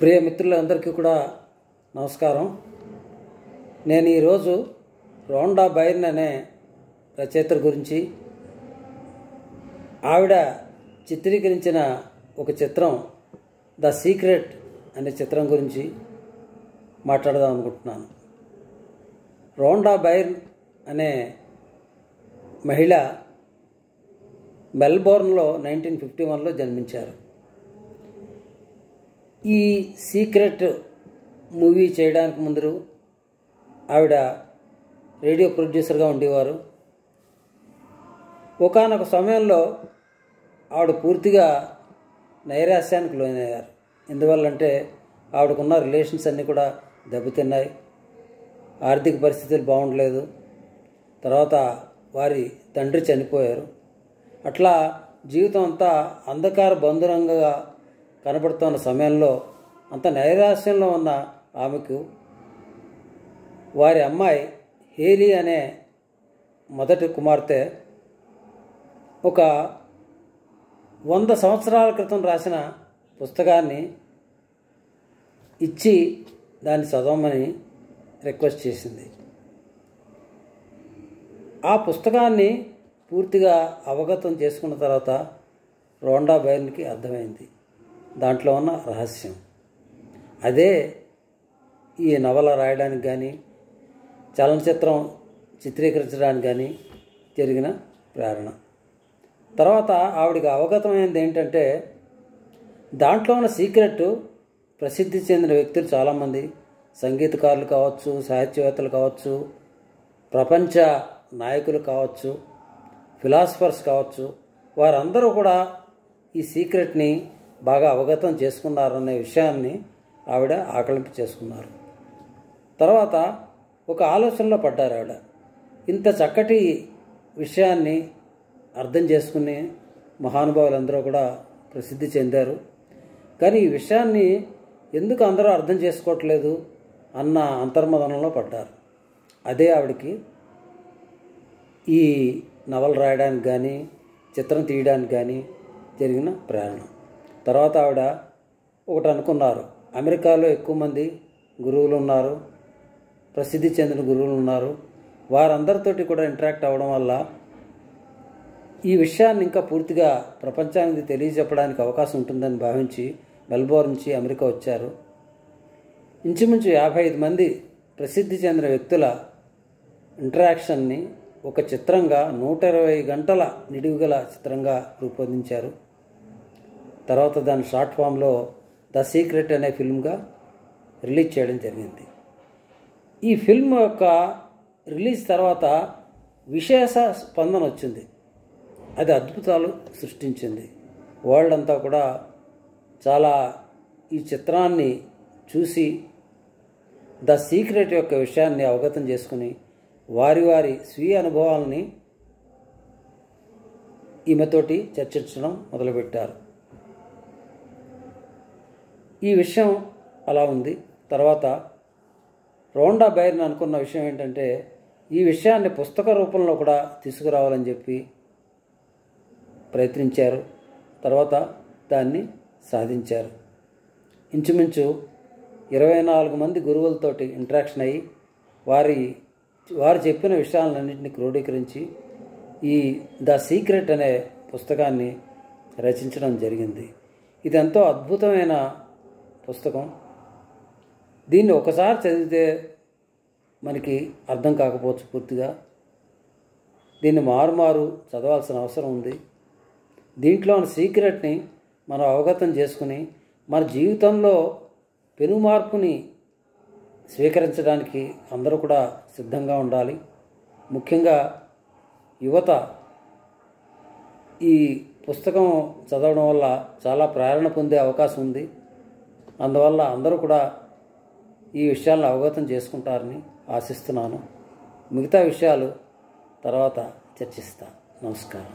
ప్రియ మిత్రులందరికీ కూడా నమస్కారం. నేను ఈరోజు రోండా బైర్న్ అనే రచయిత గురించి, ఆవిడ చిత్రీకరించిన ఒక చిత్రం ద సీక్రెట్ అనే చిత్రం గురించి మాట్లాడదాం అనుకుంటున్నాను. రోండా బైర్న్ అనే మహిళ మెల్బోర్న్లో 1951లో జన్మించారు. ఈ సీక్రెట్ మూవీ చేయడానికి ముందు ఆవిడ రేడియో ప్రొడ్యూసర్గా ఉండేవారు. ఒకానొక సమయంలో ఆవిడ పూర్తిగా నైరాశ్యానికి లోనయ్యారు. ఎందువల్లంటే ఆవిడకున్న రిలేషన్స్ అన్నీ కూడా దెబ్బతిన్నాయి, ఆర్థిక పరిస్థితులు బాగుండలేదు, తర్వాత వారి తండ్రి చనిపోయారు. అట్లా జీవితం అంతా అంధకార బంధురంగా కనబడుతున్న సమయంలో, అంత నైరాశ్యంలో ఉన్న ఆమెకు వారి అమ్మాయి హేలీ అనే మొదటి కుమార్తె ఒక 100 సంవత్సరాల క్రితం రాసిన పుస్తకాన్ని ఇచ్చి దాన్ని చదవమని రిక్వెస్ట్ చేసింది. ఆ పుస్తకాన్ని పూర్తిగా అవగతం చేసుకున్న తర్వాత రోండా బైర్న్కి అర్థమైంది దాంట్లో ఉన్న రహస్యం. అదే ఈ నవల రాయడానికి కానీ, చలనచిత్రం చిత్రీకరించడానికి కానీ జరిగిన ప్రేరణ. తర్వాత ఆవిడికి అవగతమైంది ఏంటంటే, దాంట్లో ఉన్న సీక్రెట్ ప్రసిద్ధి చెందిన వ్యక్తులు చాలామంది, సంగీతకారులు కావచ్చు, సాహిత్యవేత్తలు కావచ్చు, ప్రపంచ నాయకులు కావచ్చు, ఫిలాసఫర్స్ కావచ్చు, వారందరూ కూడా ఈ సీక్రెట్ని బాగా అవగతం చేసుకున్నారనే విషయాన్ని ఆవిడ ఆకలింపు చేసుకున్నారు. తర్వాత ఒక ఆలోచనలో పడ్డారు ఆవిడ. ఇంత చక్కటి విషయాన్ని అర్థం చేసుకుని మహానుభావులందరూ కూడా ప్రసిద్ధి చెందారు, కానీ ఈ విషయాన్ని ఎందుకు అందరూ అర్థం చేసుకోవట్లేదు అన్న అంతర్మదనంలో పడ్డారు. అదే ఆవిడకి ఈ నవల రాయడానికి కానీ, చిత్రం తీయడానికి కానీ జరిగిన ప్రేరణ. తర్వాత ఆవిడ ఒకటి అనుకున్నారు, అమెరికాలో ఎక్కువ మంది గురువులు ఉన్నారు, ప్రసిద్ధి చెందిన గురువులు ఉన్నారు, వారందరితోటి కూడా ఇంటరాక్ట్ అవ్వడం వల్ల ఈ విషయాన్ని ఇంకా పూర్తిగా ప్రపంచానికి తెలియజెప్పడానికి అవకాశం ఉంటుందని భావించి మెల్బోర్న్ నుంచి అమెరికా వచ్చారు. ఇంచుమించు 55 మంది ప్రసిద్ధి చెందిన వ్యక్తుల ఇంటరాక్షన్ని ఒక చిత్రంగా 120 గంటల నిడివిగల చిత్రంగా రూపొందించారు. తర్వాత దాని షార్ట్ ఫామ్లో ద సీక్రెట్ అనే ఫిల్మ్గా రిలీజ్ చేయడం జరిగింది. ఈ ఫిల్మ్ యొక్క రిలీజ్ తర్వాత విశేష స్పందన వచ్చింది. అది అద్భుతాలు సృష్టించింది. వరల్డ్ అంతా కూడా చాలా ఈ చిత్రాన్ని చూసి ద సీక్రెట్ యొక్క విషయాన్ని అవగతం చేసుకుని వారి వారి స్వీయ అనుభవాలని ఈమెతోటి చర్చించడం మొదలుపెట్టారు. ఈ విషయం అలా ఉంది. తర్వాత రోండా బైర్న్ అనుకున్న విషయం ఏంటంటే, ఈ విషయాన్ని పుస్తక రూపంలో కూడా తీసుకురావాలని చెప్పి ప్రయత్నించారు. తర్వాత దాన్ని సాధించారు. ఇంచుమించు 24 మంది గురువులతోటి ఇంటరాక్షన్ అయ్యి వారు చెప్పిన విషయాలన్నింటినీ క్రోడీకరించి ఈ ద సీక్రెట్ అనే పుస్తకాన్ని రచించడం జరిగింది. ఇది ఎంతో అద్భుతమైన పుస్తకం. దీన్ని ఒకసారి చదివితే మనకి అర్థం కాకపోవచ్చు పూర్తిగా, దీన్ని మారుమారు చదవాల్సిన అవసరం ఉంది. దీంట్లో ఉన్న సీక్రెట్ని మనం అవగతం చేసుకుని మన జీవితంలో పెను మార్పుని స్వీకరించడానికి అందరూ కూడా సిద్ధంగా ఉండాలి. ముఖ్యంగా యువత ఈ పుస్తకం చదవడం వల్ల చాలా ప్రేరణ పొందే అవకాశం ఉంది. అందువల్ల అందరూ కూడా ఈ విషయాలను అవగతం చేసుకుంటారని ఆశిస్తున్నాను. మిగతా విషయాలు తర్వాత చర్చిస్తాను. నమస్కారం.